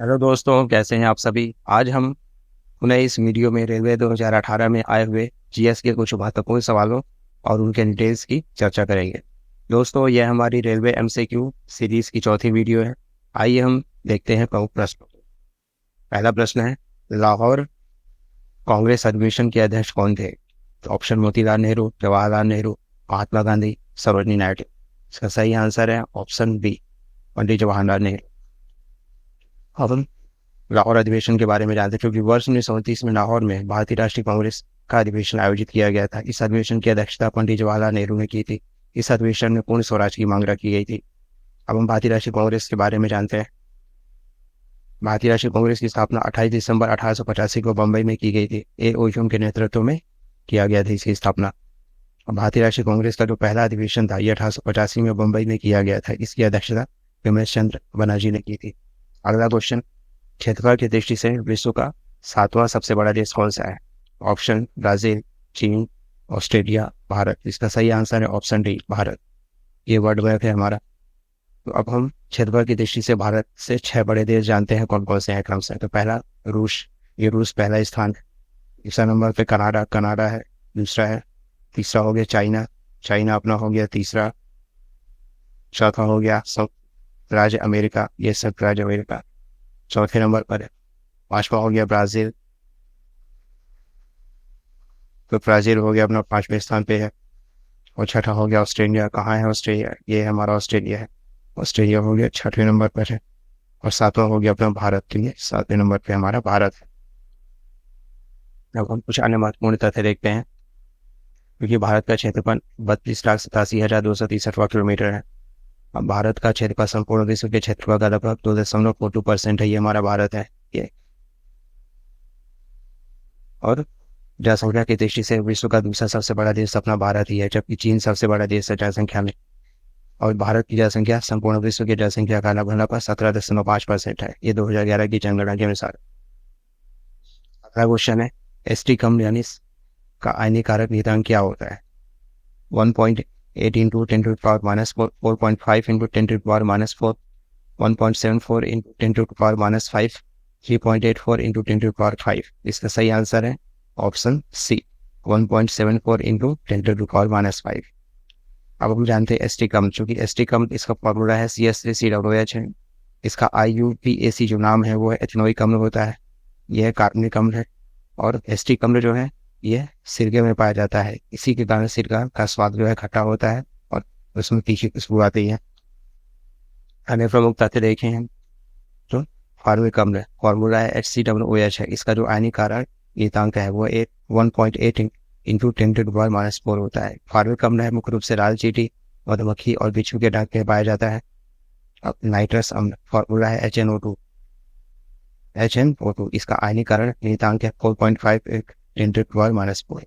Hello दोस्तों, कैसे हैं आप सभी। आज हम पुनः इस वीडियो में रेलवे 2018 में आए हुए जीएस के कुछ महत्वपूर्ण सवालों और उनके डिटेल्स की चर्चा करेंगे। दोस्तों, यह हमारी रेलवे एमसीक्यू सीरीज की चौथी वीडियो है। आइए हम देखते हैं प्रमुख प्रश्नों को। पहला प्रश्न है, लाहौर कांग्रेस अधिवेशन के अध्यक्ष कौन थे। तो ऑप्शन मोतीलाल नेहरू, जवाहरलाल नेहरू, महात्मा गांधी, सरोजिनी नायडू। इसका सही आंसर है ऑप्शन बी, पंडित जवाहरलाल नेहरू। अब हम लाहौर अधिवेशन के बारे में जानते हैं, क्योंकि वर्ष 1929 में लाहौर में भारतीय राष्ट्रीय कांग्रेस का अधिवेशन आयोजित किया गया था। इस अधिवेशन की अध्यक्षता पंडित जवाहरलाल नेहरू ने की थी। इस अधिवेशन में पूर्ण स्वराज की मांग रखी गई थी। अब हम भारतीय राष्ट्रीय कांग्रेस के बारे में जानते हैं। भारतीय राष्ट्रीय कांग्रेस की स्थापना 28 दिसंबर 1885 को बंबई में की गई थी। ए ओशम के नेतृत्व में किया गया था इसकी स्थापना। भारतीय राष्ट्रीय कांग्रेस का जो पहला अधिवेशन था, ये 1885 में बंबई में किया गया था। इसकी अध्यक्षता रमेश चंद्र बनर्जी ने की थी। अगला क्वेश्चन, क्षेत्रफल की दृष्टि से विश्व का सातवां सबसे बड़ा देश कौन सा है। ऑप्शन ब्राजील, चीन, ऑस्ट्रेलिया, भारत। इसका सही आंसर है ऑप्शन डी, भारत। ये वर्ल्ड मैप है हमारा। तो अब हम क्षेत्रफल की दृष्टि से भारत से 6 बड़े देश जानते हैं कौन कौन से हैं क्रम से। तो पहला रूस, ये रूस पहला स्थान है। दूसरा नंबर पे कनाडा, कनाडा है दूसरा है। तीसरा हो गया चाइना, चाइना अपना हो गया तीसरा। चौथा हो गया संयुक्त राज्य अमेरिका, ये संयुक्त राज्य अमेरिका चौथे नंबर पर है। पांचवा हो गया ब्राजील, तो ब्राजील हो गया अपना 5वें स्थान पे है। और छठा हो गया ऑस्ट्रेलिया। कहाँ है ऑस्ट्रेलिया, ये हमारा ऑस्ट्रेलिया है। ऑस्ट्रेलिया हो गया 6वें नंबर पर है। और सातवां हो गया अपना भारत, तो ये 7वें नंबर पे हमारा भारत है। अब हम कुछ अन्य महत्वपूर्ण तथ्य देखते हैं। क्योंकि भारत का क्षेत्रफल 32,87,263 किलोमीटर है। अब भारत का क्षेत्रफल संपूर्ण विश्व के क्षेत्रफल का लगभग 2.42% है। ये हमारा भारत है ये। और जनसंख्या की दृष्टि से विश्व का दूसरा सबसे बड़ा देश अपना भारत ही है, जबकि चीन सबसे बड़ा देश है जनसंख्या में। और भारत की जनसंख्या संपूर्ण विश्व की जनसंख्या का लगभग 17.5% है। ये 2011 की जनगणना के अनुसार। अगला क्वेश्चन है, एसटी कम यानी का आयनिक कारक नियतांक क्या होता है। 1.8 इंटू 10⁻⁴, 4.5 इंटू 10⁻⁴, 1.74 इंटू 10⁻⁵, 3.84 इंटू 10⁵। इसका सही आंसर है ऑप्शन सी, 1.74 इंटू 10⁻⁵। अब हम जानते हैं एस टी कम, चूंकि एस टी कम इसका फॉर्मूला है CH3COOH है। इसका IUPAC जो नाम है वो है एथेनोइक अम्ल होता है। यह कार्बनिक अम्ल है। और एस टी अम्ल जो है यह सिरके में पाया जाता है। इसी के कारण सिरका का स्वाद जो है खट्टा होता है और उसमें तीखी खुशबू आती है। अन्य प्रमुख तथ्य देखें हम तो फार्मिक अम्ल फॉर्मूला है HCOOH है। इसका जो आयनिक कारक नियतांक है वो 1.8 इंटू 10⁻⁴ होता है। फार्मिक अम्ल है मुख्य रूप से लाल चींटी, मधुमक्खी और बिच्छू के डंक में पाया जाता है। अब नाइट्रस अम्ल फॉर्मूला है HNO2। इसका आयनिक कारक नियतांक है 4.5 10⁻⁴।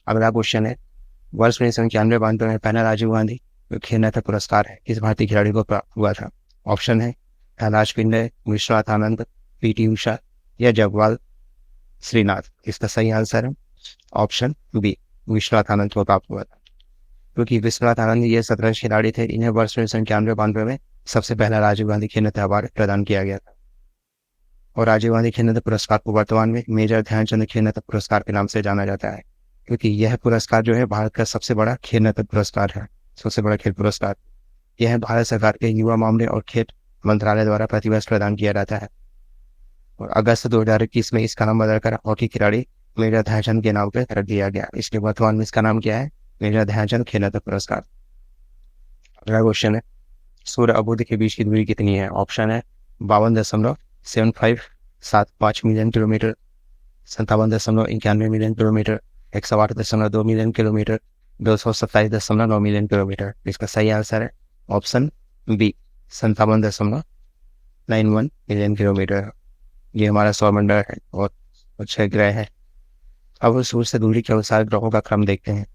अगला क्वेश्चन है, वर्ष 1991 में पहला राजीव गांधी खेल रत्न पुरस्कार है किस भारतीय खिलाड़ी को प्राप्त हुआ था। ऑप्शन है कैलाश पिंडे, विश्वनाथ आनंद, PT उषा या जगवाल श्रीनाथ। इसका सही आंसर है ऑप्शन बी, विश्वनाथ आनंद को प्राप्त हुआ था। क्योंकि विश्वनाथ आनंद ये 17 खिलाड़ी थे, इन्हें वर्ष 1991 में सबसे पहला राजीव गांधी खेल रत्न अवार्ड प्रदान किया गया था। और राजीव गांधी खेल रत्न पुरस्कार को वर्तमान में मेजर ध्यानचंद खेल रत्न पुरस्कार के नाम से जाना जाता है। क्योंकि यह पुरस्कार जो है भारत का सबसे बड़ा खेल रत्न पुरस्कार है, सबसे बड़ा खेल पुरस्कार। यह भारत सरकार के युवा मामले और खेल मंत्रालय द्वारा प्रतिवर्ष प्रदान किया जाता है। और अगस्त 2021 में इसका नाम बदलकर हॉकी खिलाड़ी मेजर ध्यानचंद के नाम पर रख दिया गया। इसके वर्तमान में इसका नाम क्या है, मेजर ध्यानचंद खेल रत्न पुरस्कार। अगला क्वेश्चन है, सूर्य और बुध के बीच की दूरी कितनी है। ऑप्शन है 52.7575 million kilometre, 57.91 million kilometre, 108.2 million kilometre, 227.9 million kilometre. इसका सही आंसर है ऑप्शन बी, 57.91 मिलियन किलोमीटर। ये हमारा सौरमंडल है और 6 ग्रह है। अब सूर्य से दूरी के अनुसार ग्रहों का क्रम देखते हैं।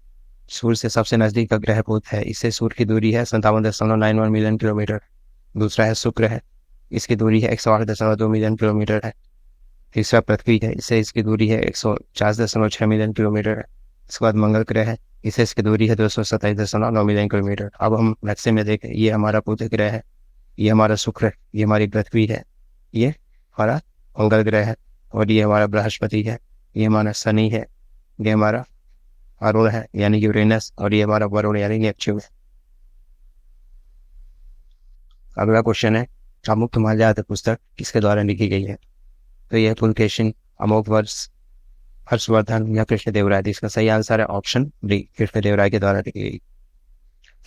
सूर्य से सबसे नजदीक का ग्रह बुध है, इससे सूर्य की दूरी है 57.91 मिलियन किलोमीटर। दूसरा है शुक्र है, इसकी दूरी है 108.2 मिलियन किलोमीटर है। तीसरा पृथ्वी है, इससे इसकी दूरी है 150.6 मिलियन किलोमीटर है। इसके बाद मंगल ग्रह है, इससे इसकी दूरी है 227.9 मिलियन किलोमीटर। अब हम नक्शे में देखें, ये हमारा बुध ग्रह है, ये हमारा शुक्र है, ये हमारी पृथ्वी है, ये हमारा मंगल ग्रह है, और ये हमारा बृहस्पति है, ये हमारा शनि है, ये हमारा अरुण है यानी यूरेनस, और ये हमारा वरुण यानी नेपच्यून है। अगला क्वेश्चन है, अमुक्त माल्यार्थ पुस्तक किसके द्वारा लिखी गई है? तो यह पुलकेशिन, अमोघवर्ष, हर्षवर्धन या कृष्णदेवराय। इसका सही आंसर है ऑप्शन डी, कृष्णदेवराय के द्वारा लिखी गई।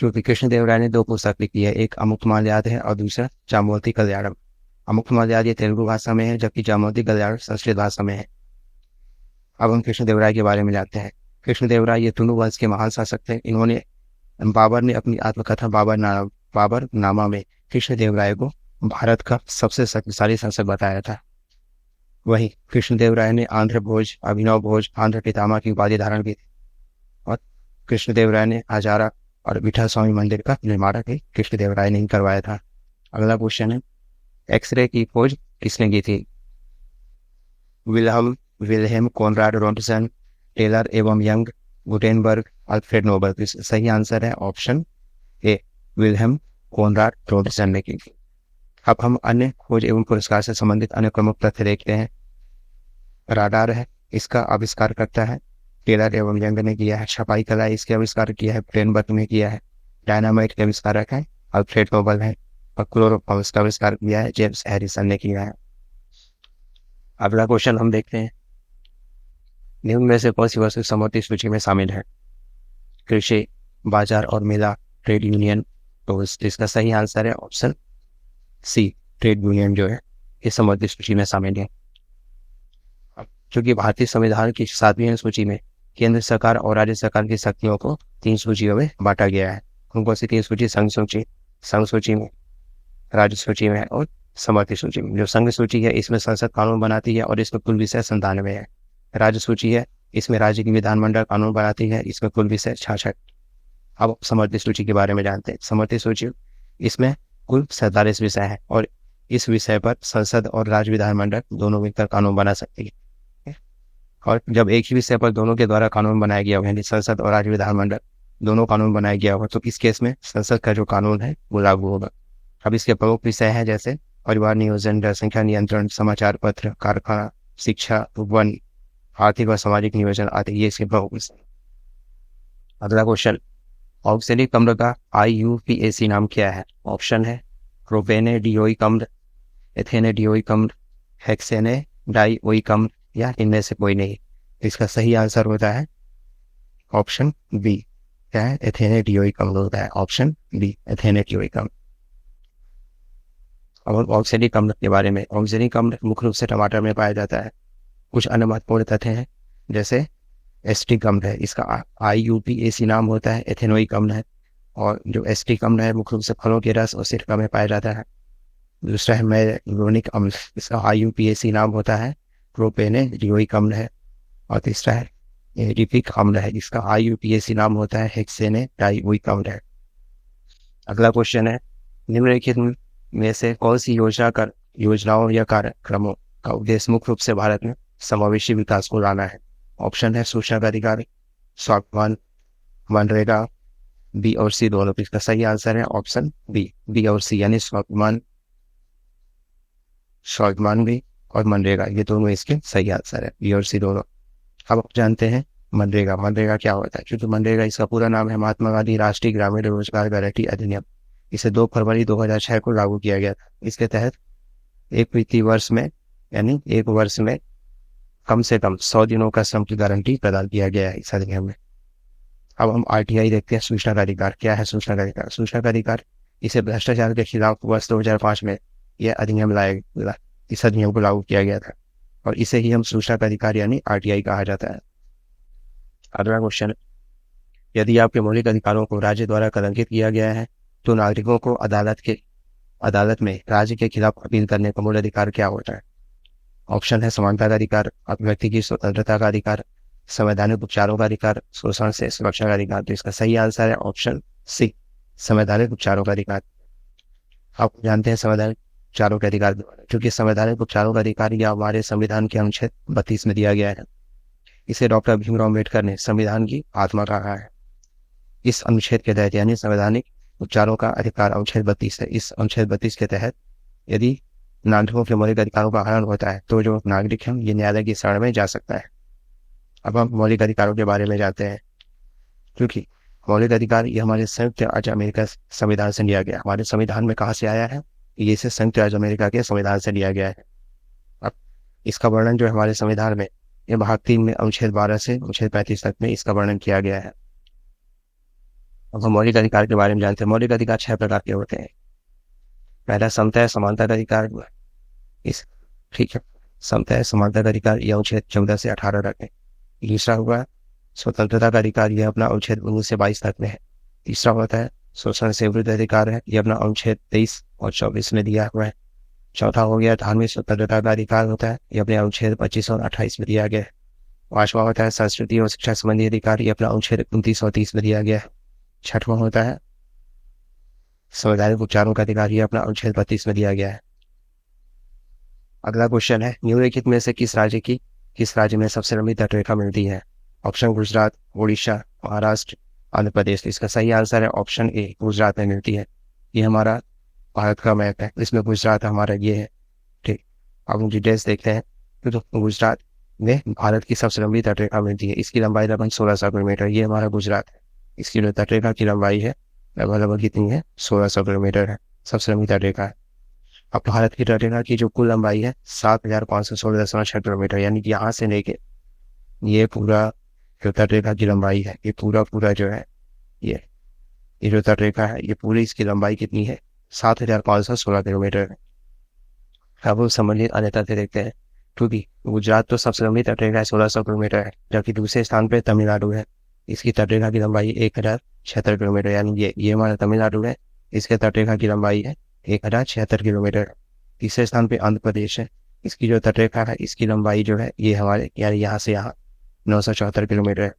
क्योंकि कृष्णदेवराय ने 2 पुस्तक लिखी है, एक अमुक्त माल्यार्थ है और दूसरा जाम्बवती कल्याणम। अमुक्त माल्यार्थ ये तेलुगु भाषा में है, जबकि जाम्बवती कल्याणम संस्कृत भाषा में है। अब हम कृष्णदेवराय के बारे में जानते हैं। कृष्णदेवराय ये तुलु वंश के महान शासक थे। इन्होंने बाबर ने अपनी आत्मकथा बाबरनामा में कृष्णदेवराय को भारत का सबसे शक्तिशाली शासक बताया था। वहीं कृष्णदेवराय ने आंध्र भोज, अभिनव भोज, आंध्र पितामह की उपाधि धारण की थी। और कृष्णदेवराय ने हजारा और विठल स्वामी मंदिर का निर्माण भी कृष्णदेवराय ने ही करवाया था। अगला क्वेश्चन है, एक्सरे की खोज किसने की थी? विल्हेम कॉनराड रोंटसन, टेलर एवं यंग, गुटेनबर्ग, अल्फ्रेड नोबल। तो सही आंसर है ऑप्शन ए, विल्हेम कॉनराड रोंटसन ने की थी। अब हम अन्य खोज एवं पुरस्कार से संबंधित अन्य प्रमुख तथ्य देखते हैं। राडार है, इसका आविष्कार करता है टेलर एवं यंग ने किया है। छपाई कला, इसके आविष्कार किया है गुटेनबर्ग ने किया है। डायनामाइट के आविष्कारक है अल्फ्रेड नोबल है, और क्लोरोफॉर्म का आविष्कार किया है जेम्स हैरिसन ने किया है। अगला क्वेश्चन हम देखते हैं, निम्न में से कौन सी वस्तु समवर्ती सूची में शामिल है? कृषि, बाजार और मेला, ट्रेड यूनियन। तो इसका सही आंसर है ऑप्शन सी, ट्रेड यूनियन जो है ये समवर्ती सूची में शामिल है। क्योंकि भारतीय संविधान की 7वीं सूची में केंद्र सरकार और राज्य सरकार की शक्तियों को 3 सूचियों में बांटा गया है। उनको से 3 सूची, संघ सूची में, राज्य सूची में और समवर्ती सूची में। जो संघ सूची है इसमें संसद कानून बनाती है और इसमें कुल विषय 97 है। राज्य सूची है, इसमें राज्य की विधानमंडल कानून बनाती है, इसमें कुल विषय 66। अब समवर्ती सूची के बारे में जानते हैं। समवर्ती सूची, इसमें कुल 47 विषय है और इस विषय पर संसद और राज्य विधानमंडल दोनों मिलकर कानून बना सकती है। और जब एक ही विषय पर दोनों के द्वारा कानून बनाया गया हो, यानी संसद और राज्य विधानमंडल दोनों कानून बनाया गया हो, तो इस केस में संसद का जो कानून है वो लागू होगा। अब इसके प्रमुख विषय हैं जैसे परिवार नियोजन, जनसंख्या नियंत्रण, समाचार पत्र, कारखाना, शिक्षा, वन, आर्थिक और सामाजिक नियोजन आदि, ये इसके प्रमुख विषय। अगला क्वेश्चन, ऑक्सैलिक अम्ल का IUPAC नाम क्या है? ऑप्शन है प्रोपेनेडियोइक अम्ल, एथेनेडियोइक अम्ल, हेक्सेनेडाइओइक अम्ल, या इनमें से कोई नहीं। इसका सही आंसर होता है ऑप्शन बी, क्या है? एथेनेडियोइक अम्ल होता है, ऑप्शन बी, एथेनेडियोइक अम्ल। अब ऑक्सैलिक अम्ल के बारे में, ऑक्सैलिक अम्ल मुख्य रूप से टमाटर में पाया जाता है। कुछ अन्य महत्वपूर्ण तथ्य हैं जैसे एस्टिक अम्ल है, इसका IUPAC नाम होता है, एथेनोइक अम्ल है। और जो एस्टिक अम्ल है मुख्य रूप से फलों के रस और सिरका में पाया जाता है। दूसरा है मैलोनिक अम्ल, इसका IUPAC नाम होता है, प्रोपेनेडियोइक अम्ल है। और तीसरा है एडिपिक अम्ल है, इसका IUPAC नाम होता है, हेक्सेनेडाइओइक अम्ल है। अगला क्वेश्चन है, निम्नलिखित में से कौन सी योजनाओं या कार्यक्रमों का उद्देश्य मुख्य रूप से भारत में समावेशी विकास को लाना है? ऑप्शन है सूचना का अधिकार, स्वाभिमान, मनरेगा, बी और सी दोनों। इसका सही आंसर है ऑप्शन बी और सी, यानी स्वाभिमान भी और मनरेगा, ये दोनों इसके सही आंसर है, बी और सी दोनों। अब आप जानते हैं मनरेगा क्या होता है। क्योंकि मनरेगा इसका पूरा नाम है महात्मा गांधी राष्ट्रीय ग्रामीण रोजगार गारंटी अधिनियम। इसे 2 फरवरी 2006 को लागू किया गया था। इसके तहत एक वित्तीय वर्ष में, यानी एक वर्ष में कम से कम 100 दिनों का श्रम की गारंटी प्रदान किया गया है इस अधिनियम में। अब हम RTI देखते हैं, सूचना का अधिकार। क्या है सूचना का अधिकार? सूचना का अधिकार, इसे भ्रष्टाचार के खिलाफ वर्ष 2005 में यह अधिनियम इस अधिनियम को लागू किया गया था और इसे ही हम सूचना का अधिकार यानी RTI कहा जाता है। अगला क्वेश्चन, यदि आपके मौलिक अधिकारों को राज्य द्वारा कलंकित किया गया है तो नागरिकों को अदालत में राज्य के खिलाफ अपील करने का मूल अधिकार क्या होता है? ऑप्शन है समानता का अधिकार, अभिव्यक्ति की स्वतंत्रता का अधिकार, संवैधानिक उपचारों का अधिकार, शोषण से सुरक्षा का अधिकार। तो इसका सही आंसर है ऑप्शन सी, संवैधानिक उपचारों का अधिकार। आप जानते हैं संवैधानिक उपचारों के अधिकार, क्योंकि संवैधानिक उपचारों का अधिकार यह हमारे संविधान के अनुच्छेद 32 में दिया गया है। इसे डॉक्टर भीमराव अम्बेडकर ने संविधान की आत्मा कहा है। इस अनुच्छेद के तहत, यानी संवैधानिक उपचारों का अधिकार अनुच्छेद 32 है, इस अनुच्छेद 32 के तहत यदि नागरिकों के मौलिक अधिकारों का हनन होता है तो जो नागरिक है ये न्यायालय की शरण में जा सकता है। अब हम मौलिक अधिकारों के बारे में जानते हैं, क्योंकि मौलिक अधिकार ये हमारे संयुक्त राज्य अमेरिका संविधान से लिया गया। हमारे संविधान में कहाँ से आया है? ये इसे संयुक्त राज्य अमेरिका के संविधान से लिया गया है। अब इसका वर्णन जो है हमारे संविधान में, ये भाग 3 में अनुच्छेद 12 से अनुच्छेद 35 तक में इसका वर्णन किया गया है। अब हम मौलिक अधिकार के बारे में जानते हैं। मौलिक अधिकार 6 प्रकार के होते हैं। पहला समता समानता का अधिकार, इस ठीक है, समता समानता का अधिकार यह अनुच्छेद 14 से 18 तक है। दूसरा हुआ स्वतंत्रता का अधिकार, यह अपना अनुच्छेद 19 से 22 तक में है। तीसरा होता है शोषण से विरुद्ध अधिकार है, यह अपना अनुच्छेद 23 और 24 में दिया हुआ है। चौथा हो गया धार्मिक स्वतंत्रता का अधिकार होता है, यह अपने अनुच्छेद 25 और 28 में दिया गया है। पांचवा होता है संस्कृति और शिक्षा संबंधी अधिकार, यह अपना अनुच्छेद 29 और 30 में दिया गया है। छठवां होता है संवैधानिक उपचारों का अधिकार, यह अपना अनुच्छेद 32 में दिया गया है। अगला क्वेश्चन है निम्नलिखित में से किस राज्य में सबसे लंबी तटरेखा मिलती है? ऑप्शन गुजरात, उड़ीसा, महाराष्ट्र, आंध्र प्रदेश। इसका सही आंसर है ऑप्शन ए, गुजरात में मिलती है। ये हमारा भारत का मैप है, इसमें गुजरात हमारा ये है। ठीक, अब हम डिटेल्स देखते हैं। तो गुजरात में भारत की सबसे लंबी तटरेखा मिलती है। इसकी लंबाई लगभग 1600 किलोमीटर। ये हमारा गुजरात है। इसकी जो तटरेखा की लंबाई है लगभग कितनी है? 1600 किलोमीटर है, सबसे लंबी तटरेखा है। अब भारत की तटरेखा की जो कुल लंबाई है 7516.6 किलोमीटर, यानी कि यहाँ से लेके ये पूरा जो तटरेखा की लंबाई है, ये पूरा जो है ये जो तटरेखा है, ये पूरी इसकी लंबाई कितनी है? 7516 किलोमीटर है। अब वो संबंधित अन्य तथ्य देखते हैं। क्योंकि गुजरात तो सबसे लंबी तटरेखा है, 1600 किलोमीटर है, जबकि दूसरे स्थान पे तमिलनाडु है। इसकी तटरेखा की लंबाई 1076 किलोमीटर, यानी ये हमारा तमिलनाडु है, इसके तटरेखा की लंबाई है 1076 किलोमीटर। तीसरे स्थान पे आंध्र प्रदेश है, इसकी जो तटरेखा है इसकी लंबाई जो है ये हमारे यानी यहाँ से यहाँ 974 किलोमीटर है।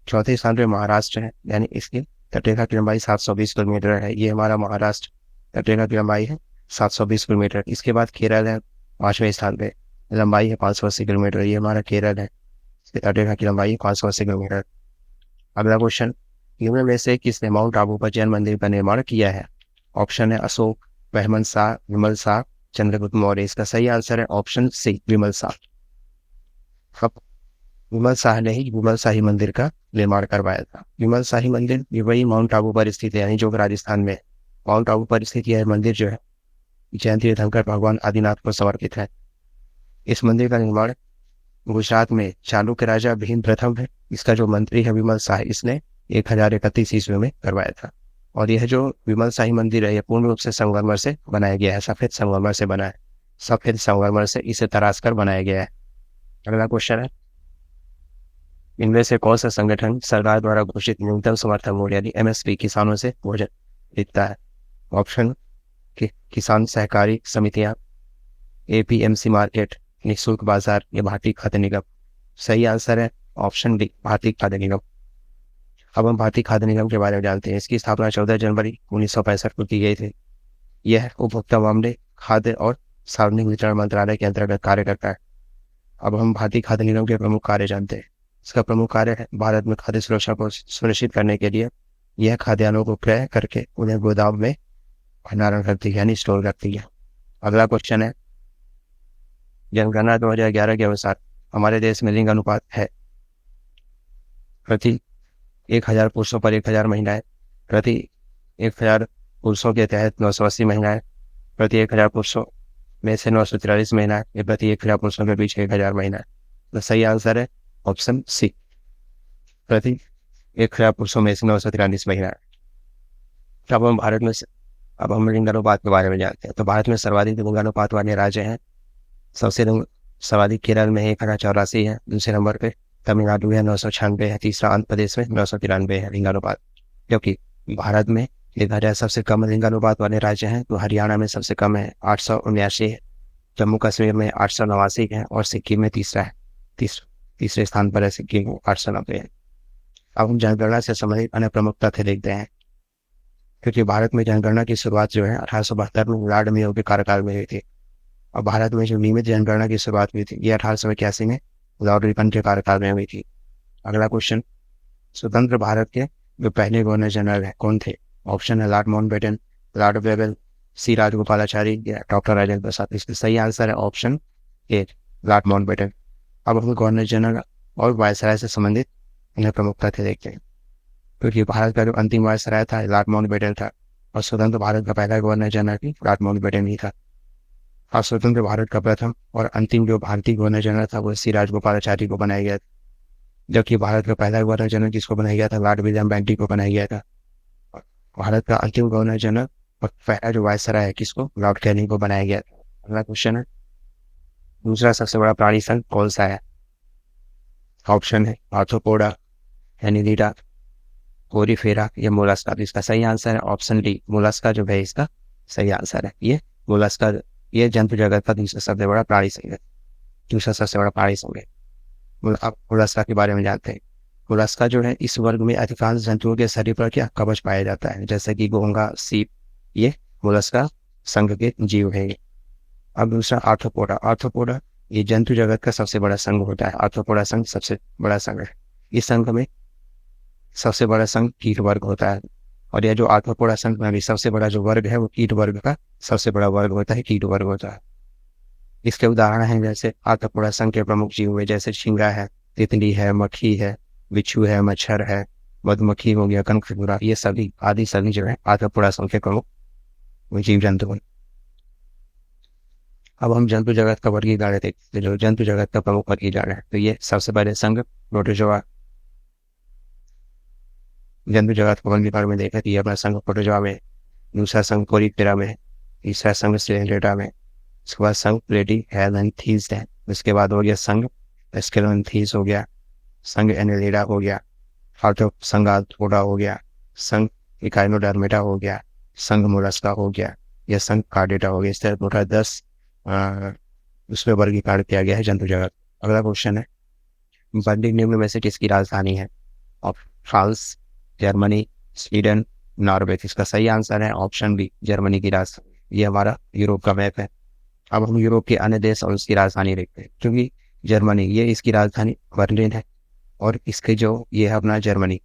चौथे स्थान पे महाराष्ट्र है, यानी इसकी तटरेखा की लंबाई 720 किलोमीटर है। ये हमारा महाराष्ट्र तटरेखा की लंबाई है 720 किलोमीटर। इसके बाद केरल है 5वें स्थान पे, लंबाई है 580 किलोमीटर। ये हमारा केरल है, इसकी तटरेखा की लंबाई 580 किलोमीटर। अगला क्वेश्चन, निम्न में से किसने माउंट आबू पर जैन मंदिर का निर्माण किया है? ऑप्शन है अशोक, बहमन शाह, विमल शाह, चंद्रगुप्त मौर्य। इसका सही आंसर है ऑप्शन सी, विमल शाह। विमल शाह ने ही विमल शाही मंदिर का निर्माण करवाया था। विमल शाही मंदिर ये वही माउंट आबू पर स्थित है, यानी जो राजस्थान में माउंट आबू पर स्थित यह मंदिर जो है जैन तीर्थंकर भगवान आदिनाथ को समर्पित है। इस मंदिर का निर्माण गुजरात में चालुक्य राजा भीम प्रथम है, इसका जो मंत्री है विमल शाह, इसने 1031 ईस्वी में करवाया था। और यह जो विमल शाही मंदिर है यह पूर्ण रूप से संगमरमर से बनाया गया है, सफेद संगमरमर से बना है, सफेद संगमरमर से इसे तराश कर बनाया गया है। अगला क्वेश्चन है, इनमें से कौन सा संगठन सरकार द्वारा घोषित न्यूनतम समर्थन मूल्य यानी एमएसपी किसानों से भोजन खरीदता है? ऑप्शन किसान सहकारी समितियां, एपीएमसी मार्केट, निःशुल्क बाजार या भारतीय खाद्य निगम। सही आंसर है ऑप्शन डी, भारतीय खाद्य निगम। अब हम भारतीय खाद्य निगम के बारे में जानते हैं। इसकी स्थापना 14 जनवरी 1965 को की गई थी। यह उपभोक्ता मामले, खाद्य और सार्वजनिक वितरण मंत्रालय के अंतर्गत कार्य करता है। अब हम भारतीय खाद्य निगम के प्रमुख कार्य जानते हैं। इसका प्रमुख कार्य है भारत में खाद्य सुरक्षा को सुनिश्चित करने के लिए यह खाद्यान्नों को क्रय करके उन्हें गोदाम में भंडारण करती है, यानी स्टोर करती है। अगला क्वेश्चन है, जनगणना 2011 के अनुसार हमारे देश में लिंग अनुपात है प्रति 1000 पुरुषों पर 1000 महिलाएं, प्रति 1000 पुरुषों के तहत 980 महिलाएं, प्रति 1000 पुरुषों में से 943 महिलाएं या प्रति 1000 पुरुषों के बीच 1000 महिलाएं। तो सही आंसर है ऑप्शन सी, प्रति 1000 पुरुषों में से 943 महिलाएं। अब हम लिंग अनुपात के बारे में जानते हैं। तो भारत में सर्वाधिक लिंग अनुपात वाले राज्य हैं। सबसे सर्वाधिक केरल में 1084 है, दूसरे नंबर पे तमिलनाडु है 996 है, तीसरा आंध्र प्रदेश में 993 है लिंगानुपात। क्योंकि भारत में देखा जाए सबसे कम लिंगानुपात वाले राज्य हैं तो हरियाणा में सबसे कम है 879 है, जम्मू कश्मीर में 889 है और सिक्किम में तीसरे स्थान पर है सिक्किम 890 है। अब हम जनगणना से संबंधित अन्य प्रमुख तथ्य देखते हैं। क्योंकि भारत में जनगणना की शुरुआत जो है 1872 में लॉर्ड मेयो के कार्यकाल में हुई थी। और भारत में जो नियमित जनगणना की शुरुआत हुई थी ये 1881 में लॉर्ड रिपन के कार्यकाल में हुई थी। अगला क्वेश्चन, स्वतंत्र भारत के जो पहले गवर्नर जनरल है कौन थे? ऑप्शन है लॉर्ड माउंटबेटन, लॉर्ड वेवेल, सी राजगोपालाचारी या डॉक्टर राजेंद्र प्रसाद। इसका सही आंसर है ऑप्शन ए, लॉर्ड माउंटबेटन। अब हम गवर्नर जनरल और वायसराय से संबंधित इन्हें प्रमुखता से देखते हैं। क्योंकि भारत का जो अंतिम वायसराय था लॉर्ड माउंटबेटन था, और स्वतंत्र भारत का पहला गवर्नर जनरल भी लॉर्ड माउंटबेटन ही था। और स्वतंत्र भारत का प्रथम और अंतिम जो भारतीय गवर्नर जनरल था वो सी राजगोपालाचारी को बनाया गया था। जबकि भारत का पहला गवर्नर जनरल किसको बनाया गया था, लॉर्ड विलियम बेंटिक को बनाया गया था। और भारत का अंतिम गवर्नर जनरल और पहला जो वायसराय है किसको, लॉर्ड कैनिंग को बनाया गया था। अगला क्वेश्चन है, दूसरा सबसे बड़ा प्राणी संघ कौन सा है? ऑप्शन है आर्थ्रोपोडा, एनिलिडा, कोरीफेरा या मोलस्का। तो इसका सही आंसर है ऑप्शन डी, मोलस्का जो है इसका सही आंसर है। ये मोलस्का, ये जंतु जगत का दूसरा सबसे बड़ा प्राणी संघ है, दूसरा सबसे बड़ा प्राणी संघ है। अब मोलस्का के बारे में जानते हैं। मोलस्का जो है इस वर्ग में अधिकांश जंतुओं के शरीर पर क्या कवच पाया जाता है, जैसे कि घोंघा, सीप, ये मोलस्का संघ के जीव है। अब दूसरा आर्थ्रोपोडा। आर्थ्रोपोडा ये जंतु जगत का सबसे बड़ा संघ होता है। आर्थ्रोपोडा संघ सबसे बड़ा संघ है। इस संघ में सबसे बड़ा संघ कीट वर्ग होता है, और यह जो आर्थ्रोपोडा संघ में भी सबसे बड़ा जो वर्ग है वो कीट वर्ग का सबसे बड़ा वर्ग होता है, कीट वर्ग होता है। इसके उदाहरण हैं जैसे आर्थ्रोपोडा संघ के प्रमुख जीव हुए जैसे झींगा है, तितली है, मक्खी है, बिच्छू है, मच्छर है, मधुमक्खी हो गया, कनखजूरा, ये सभी आदि सभी जो है आर्थ्रोपोडा संघ के प्रमुख जीव जंतु हैं। अब हम जंतु जगत का वर्गीकरण देखते हैं। जो जंतु जगत का प्रमुख वर्गीकरण है, तो ये सबसे पहले संघ प्रोटोजोआ। जंतु जगत का वर्गीकरण में देखा कि अपना संघ प्रोटोजोआ में, दूसरा संघ कोरीफेरा में, तीसरा संघ सिलेंड्रेटा में, उसके बाद संघ प्लेटीहेल्मिंथीज है, उसके बाद हो गया संघ एस्केलोएंथीज हो गया, संघ एनेलिडा हो गया, संघ आर्थ्रोपोडा हो गया, संघ इकाइनोडर्मेटा हो गया, संघ मोलस्का हो गया, यह संघ कार्डेटा हो गया। इस तरह टोटल 10 उसमें वर्गीकरण किया गया है जंतु जगत। अगला क्वेश्चन है, बर्लिन निम्न में से किसकी राजधानी है? France, Germany, Sweden, Norway. इसका सही आंसर है ऑप्शन बी, जर्मनी की राजधानी। ये हमारा यूरोप का मैप है। अब हम यूरोप के अन्य देश और उसकी राजधानी देखते हैं। क्योंकि जर्मनी ये इसकी राजधानी बर्लिन है, और इसके जो ये है अपना जर्मनी,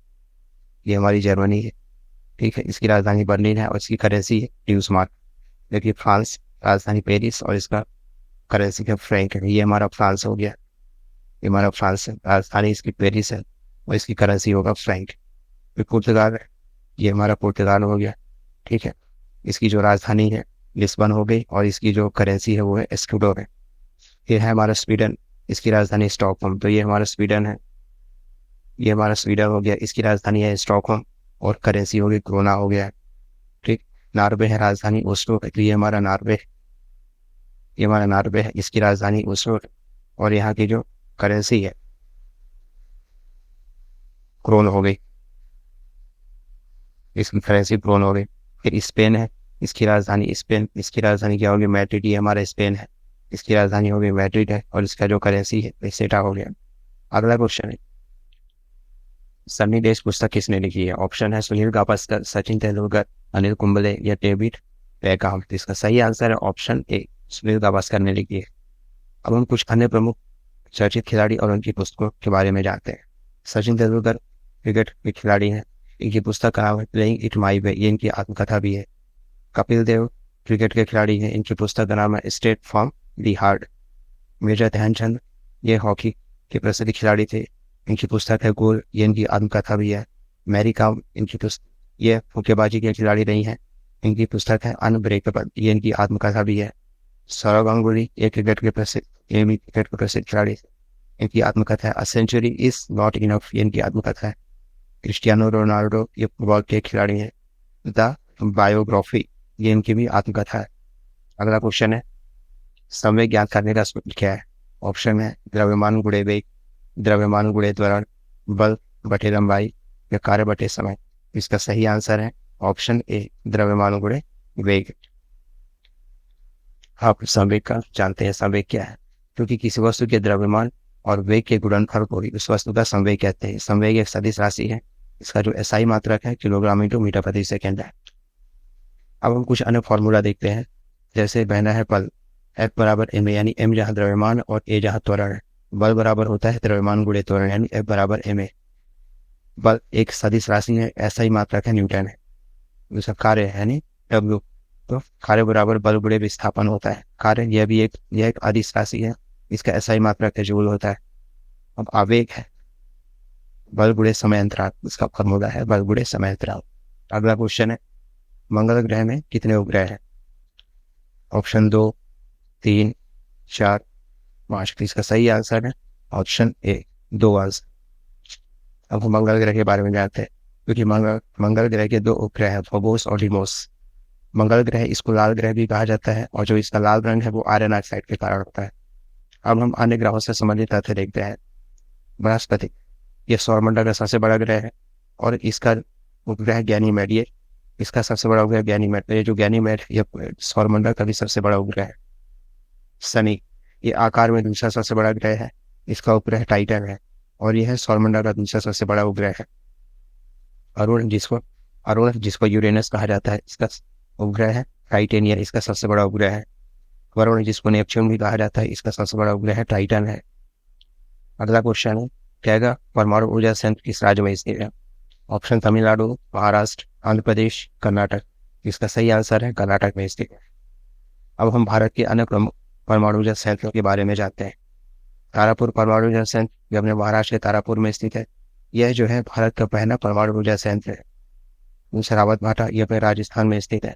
ये हमारी जर्मनी है, ठीक है। इसकी राजधानी बर्लिन है और इसकी करेंसी है ड्यूसमार्क। देखिए फ्रांस राजधानी पेरिस और इसका करेंसी है फ्रैंक है। ये हमारा फ्रांस हो गया, ये हमारा फ्रांस है, राजधानी इसकी पेरिस है और इसकी करेंसी होगा फ्रैंक। फिर पुर्तगाल है, ये हमारा पुर्तगाल हो गया, ठीक है। इसकी जो राजधानी है लिस्बन हो गई और इसकी जो करेंसी है वो है एस्कुडो है। ये है हमारा स्वीडन, इसकी राजधानी स्टॉकहोम। तो ये हमारा स्वीडन है, ये हमारा स्वीडन हो गया, इसकी राजधानी है स्टॉकहोम और करेंसी हो गई क्रोना हो गया, ठीक। नॉर्वे है राजधानी ओस्लो, तो ये हमारा नॉर्वे, ये हमारा नॉर्वे है, इसकी राजधानी ओस्लो और यहाँ की जो करेंसी है क्रोन हो गई, इसकी करेंसी क्रोन हो गई। फिर स्पेन है, इसकी राजधानी स्पेन, इसकी राजधानी क्या होगी, मैड्रिड। ये हमारा स्पेन है, इसकी राजधानी हो गई मैड्रिड है और इसका जो करेंसी है पेसेटा हो गया। अगला क्वेश्चन है, सन्नी देश पुस्तक किसने लिखी है? ऑप्शन है सुनील गावस्कर, सचिन तेंदुलकर, अनिल कुंबले या डेविड बेकहम। इसका सही आंसर है ऑप्शन ए, सुनील गावस्कर ने लिखी है। अब हम कुछ अन्य प्रमुख चर्चित खिलाड़ी और उनकी पुस्तकों के बारे में जानते हैं। सचिन तेंदुलकर क्रिकेट के खिलाड़ी हैं, इनकी पुस्तक का नाम है प्लेइंग इट माई वे, ये इनकी आत्मकथा भी है। कपिल देव क्रिकेट के खिलाड़ी हैं, इनकी पुस्तक का नाम है straight from the heart. Major Dhyanchand ये हॉकी के प्रसिद्ध खिलाड़ी थे, इनकी पुस्तक है गोल, ये इनकी आत्मकथा भी है। मैरी कॉम इनकी पुस्तक, ये मुक्केबाजी के खिलाड़ी रही हैं, इनकी पुस्तक है अनब्रेकेबल, ये इनकी आत्मकथा भी है। सौरव गांगुली ये क्रिकेट के प्रसिद्ध खिलाड़ी, इनकी आत्मकथा है a century is not enough, ये इनकी आत्मकथा है। क्रिस्टियानो रोनाल्डो ये फुटबॉल के खिलाड़ी हैं, द बायोग्राफी, ये इनकी भी आत्मकथा है। अगला क्वेश्चन है, संवेग ज्ञात करने का सूत्र क्या है? ऑप्शन है द्रव्यमान गुणे वेग, द्रव्यमान गुणे त्वरण, बल बटे लंबाई या कार्य बटे समय। इसका सही आंसर है ऑप्शन ए, द्रव्यमान गुणे वेग। आप संवेग का जानते हैं, संवेग क्या है? क्योंकि किसी वस्तु के द्रव्यमान और वेग के गुणनफल को ही उस वस्तु का संवेग कहते हैं। संवेग एक सदिश राशि है, इसका जो एसआई मात्रक है किलोग्राम इंटू मीटर प्रति सेकेंड है। अब हम कुछ अन्य फॉर्मूला देखते हैं, जैसे बहना है पल, F बराबर एम ए, यानी एम जहाँ द्रव्यमान और ए जहाँ त्वरण है। बल बराबर होता है द्रव्यमान गुणे त्वरण, यानी F बराबर एम ए। बल एक सदिश राशि है, एसआई मात्रक है न्यूटन है। उसका कार्य है यानी W, तो कार्य बराबर बल गुणे विस्थापन होता है। कार्य यह एक अदिश राशि है, इसका एसआई मात्रक है जूल होता है। अब आवेग है बल गुणे समय अंतराल, इसका फॉर्मूला है बल गुणे समय अंतराल। अगला क्वेश्चन है मंगल ग्रह में कितने उपग्रह हैं? ऑप्शन 2, 3, 4, 5। इसका सही आंसर है ऑप्शन ए, 2 आंसर। अब हम मंगल ग्रह के बारे में जानते हैं, क्योंकि मंगल ग्रह के 2 उपग्रह हैं, फोबोस और डिमोस। मंगल ग्रह इसको लाल ग्रह भी कहा जाता है, और जो इसका लाल रंग है वो आयरन ऑक्साइड के कारण होता है। अब हम अन्य ग्रहों से संबंधित तथ्य देखते हैं। बृहस्पति, ये सौरमंडल का सबसे बड़ा ग्रह है, और इसका उपग्रह गैनीमेड, ये इसका सबसे बड़ा उपग्रह गैनीमेड। ये जो गैनीमेड ये सौरमंडल का भी सबसे बड़ा उपग्रह है। शनि, ये आकार में दूसरा सबसे बड़ा ग्रह है, इसका उपग्रह टाइटन है, और यह सौरमंडल का दूसरा सबसे बड़ा उपग्रह है। अरुण जिसको यूरेनस कहा जाता है, इसका उपग्रह है टाइटेनिया, इसका सबसे बड़ा उपग्रह है। वरुण जिसको नेपच्यून भी कहा जाता है, इसका सबसे बड़ा उपग्रह है टाइटन है। अगला क्वेश्चन है कहेगा परमाणु ऊर्जा संयंत्र किस राज्य में स्थित है? ऑप्शन तमिलनाडु, महाराष्ट्र, आंध्र प्रदेश, कर्नाटक। इसका सही आंसर है कर्नाटक में स्थित है। अब हम भारत के अन्य प्रमुख परमाणु ऊर्जा संयंत्रों के बारे में जानते हैं। तारापुर परमाणु ऊर्जा संयंत्र जो अपने महाराष्ट्र के तारापुर में स्थित है, यह जो है भारत का पहला परमाणु ऊर्जा संयंत्र है। दूसरा रावत भाटा, यह अपने राजस्थान में स्थित है।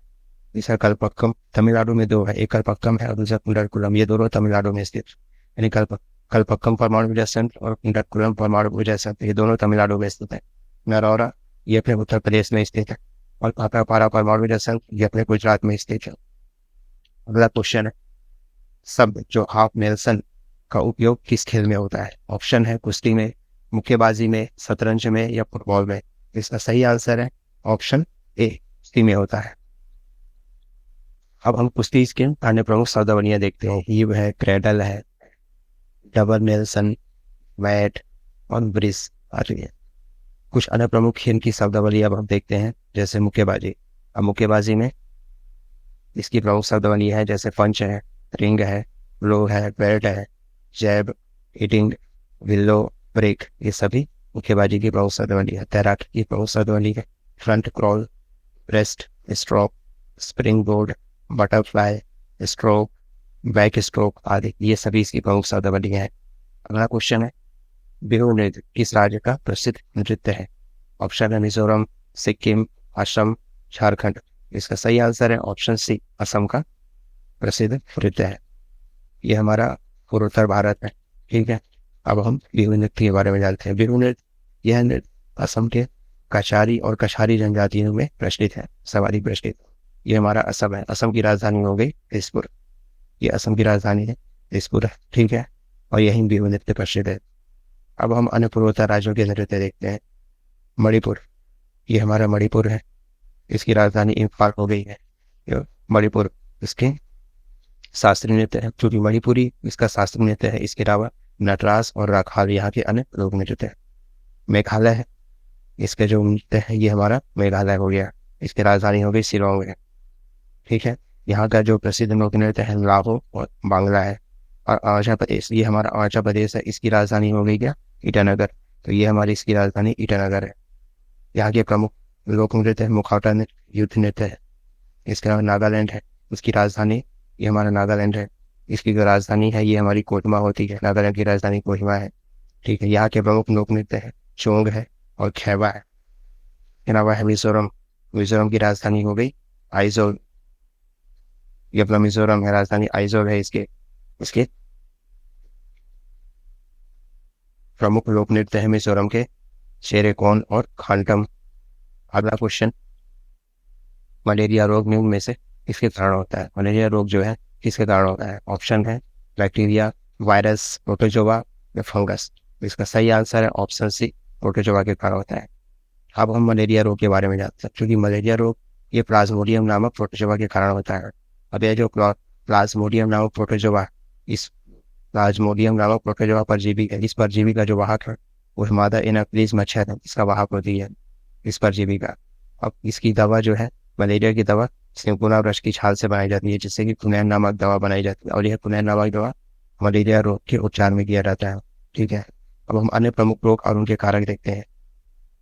तीसरा कलपक्कम, तमिलनाडु में 2 है, एक कलपक्कम है और दूसरा कुंडलकुलम, ये दोनों तमिलनाडु में स्थित। यानी कलपक्कम परमाणु ऊर्जा संयंत्र और कुंडलकुलम परमाणु ऊर्जा संयंत्र, ये दोनों तमिलनाडु में स्थित है। नरौरा, ये अपने उत्तर प्रदेश में स्थित है, और काकरापारा परमाणु ऊर्जा संयंत्र, ये अपने गुजरात में स्थित है। अगला क्वेश्चन है शब्द जो हाफ नेल्सन का उपयोग किस खेल में होता है? ऑप्शन है कुश्ती में, मुक्केबाजी में, शतरंज में या फुटबॉल में। इसका सही आंसर है ऑप्शन ए, कुश्ती में होता है। अब हम कुश्ती के अन्य प्रमुख शब्दावलियां देखते हैं। हीव है, क्रेडल है, डबल नेल्सन, मैट और ब्रिज आदि है। कुछ अन्य प्रमुख खेल की शब्दावली अब हम देखते हैं, जैसे मुक्केबाजी। अब मुक्केबाजी में इसकी प्रमुख शब्दावली है, जैसे पंच है, रिंग है, लो है, बेल्ट है, जैब, हिटिंग, विल्लो, ब्रेक, ये सभी मुक्केबाजी की प्रमुख शब्दावली है। तैराकी की प्रमुख शब्दावली है front crawl, breast stroke, spring board, butterfly, stroke, back stroke आदि, ये सभी इसकी प्रमुख शब्दावली है। अगला क्वेश्चन है बिहू नृत्य किस राज्य का प्रसिद्ध नृत्य है? ऑप्शन है मिजोरम, सिक्किम, असम, झारखंड। इसका सही आंसर है ऑप्शन सी, असम का प्रसिद्ध नृत्य है। ये हमारा पूर्वोत्तर भारत है। ठीक है, अब हम बिहू नृत्य के बारे में जानते हैं। बिहू नृत्य, यह नृत्य असम के कछारी और कछारी जनजातियों में प्रचलित है, सवारी प्रचलित। ये हमारा असम है, असम की राजधानी हो गई दिसपुर, ये असम की राजधानी है दिसपुर। ठीक है, और यही बिहू नृत्य प्रसिद्ध है। अब हम अन्य पूर्वोत्तर राज्यों के नृत्य देखते हैं। मणिपुर, ये हमारा मणिपुर है, इसकी राजधानी इम्फाल हो गई है। मणिपुर इसके शास्त्रीय नृत्य है, क्योंकि मणिपुरी इसका शास्त्रीय नृत्य है। इसके अलावा नटराज और राखाल यहाँ के अन्य लोक नृत्य है। मेघालय है, इसके जो नृत्य है ये हमारा मेघालय हो गया, इसकी राजधानी हो गई शिलोंग है। ठीक है, यहाँ का जो प्रसिद्ध लोक नृत्य है लाहो और बांग्ला है। और अरुणाचल प्रदेश, ये हमारा अरुणाचल प्रदेश है, इसकी राजधानी हो गई क्या? ईटानगर। तो ये हमारी इसकी राजधानी ईटानगर है। यहाँ के प्रमुख लोक नृत्य है मुखौटा नृत्य, युद्ध नृत्य है। इसके अलावा नागालैंड है, उसकी राजधानी ये हमारा नागालैंड है, इसकी जो राजधानी है ये हमारी कोहिमा होती है। नागालैंड की राजधानी कोहिमा है। ठीक है, यहाँ के प्रमुख लोक नृत्य है चोंग है और खैबा है। इसके अलावा है मिजोरम, मिजोरम की राजधानी हो गई आइजोल, ये अपना मिजोरम है, राजधानी आइजोल है। इसके प्रमुख लोक नृत्य है मिजोरम के शेरेकोन और खांटम। अगला क्वेश्चन, मलेरिया रोग निम्न में से किसके कारण होता है? मलेरिया रोग जो है किसके कारण होता है? ऑप्शन है बैक्टीरिया, वायरस, प्रोटोजोआ या फंगस। इसका सही आंसर है ऑप्शन सी, प्रोटोजोआ के कारण होता है। अब हम मलेरिया रोग के बारे में जानते हैं, क्योंकि मलेरिया रोग ये प्लाज्मोडियम नामक प्रोटोजोआ के कारण होता है। अब यह जो प्लाज्मोडियम नामक प्रोटोजोआ, इस प्लाज्मोडियम नामक प्रोटोजोआ परजीवी है। इस परजीवी का जो वाहक है वो मादा एनाफिलीज मच्छर है, इसका वाहक होती है इस परजीवी का। अब इसकी दवा जो है मलेरिया की दवा सिंकुना वृक्ष की छाल से बनाई जाती है, जिससे कि कुनैन नामक दवा बनाई जाती है, और यह कुनैन नामक दवा मलेरिया रोग के उपचार में किया जाता है। ठीक है, अब हम अन्य प्रमुख रोग और उनके कारक देखते हैं।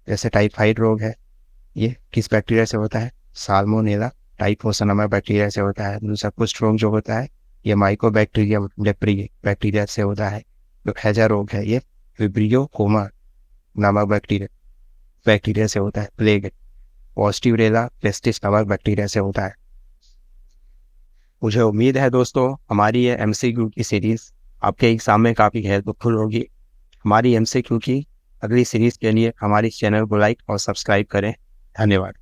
जैसे टाइफाइड रोग है, ये किस बैक्टीरिया से होता है? साल्मोनेला टाइफोसा नामक बैक्टीरिया से होता है। दूसरा कुष्ठ रोग जो होता है ये माइकोबैक्टीरियम लेप्री बैक्टीरिया से होता है। जो हैजा रोग है ये विब्रियो कोमा नामक बैक्टीरिया से होता है। प्लेग पॉस्टिवरेला पेस्टिस नामक बैक्टीरिया से होता है। मुझे उम्मीद है दोस्तों हमारी ये MCQ की सीरीज आपके एग्जाम में काफ़ी हेल्पफुल होगी। हमारी MCQ की अगली सीरीज के लिए हमारे चैनल को लाइक और सब्सक्राइब करें। धन्यवाद।